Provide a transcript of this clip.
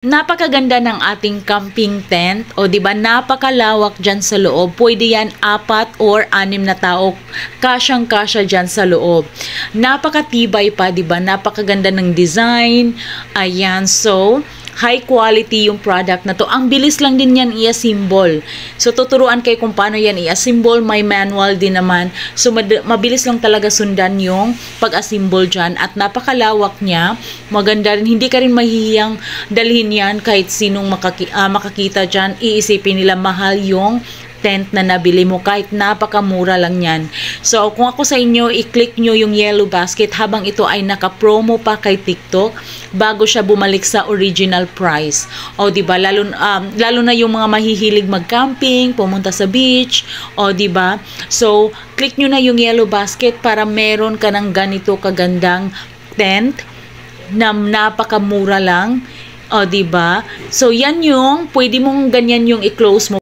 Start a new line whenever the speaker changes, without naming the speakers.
Napakaganda ng ating camping tent. O, di ba? Napakalawak dyan sa loob. Pwede yan 4 or 6 na tao. Kasyang-kasya dyan sa loob. Napakatibay pa, di ba? Napakaganda ng design. Ayan. So, high quality yung product na to. Ang bilis lang din yan i-assemble. So, tuturuan kayo kung paano yan i-assemble. May manual din naman. So, mabilis lang talaga sundan yung pag-assemble dyan. At napakalawak niya. Maganda rin. Hindi ka rin mahihiyang dalhin yan kahit sinong makakita dyan. Iisipin nila mahal yung tent na nabili mo kahit napakamura lang yan. So, kung ako sa inyo, i-click nyo yung yellow basket habang ito ay naka-promo pa kay TikTok bago siya bumalik sa original price. O, diba? Lalo na yung mga mahihilig mag-camping, pumunta sa beach, o, diba? So, click nyo na yung yellow basket para meron ka ng ganito kagandang tent na napakamura lang. O, diba? So, yan yung, pwede mong ganyan yung i-close mo.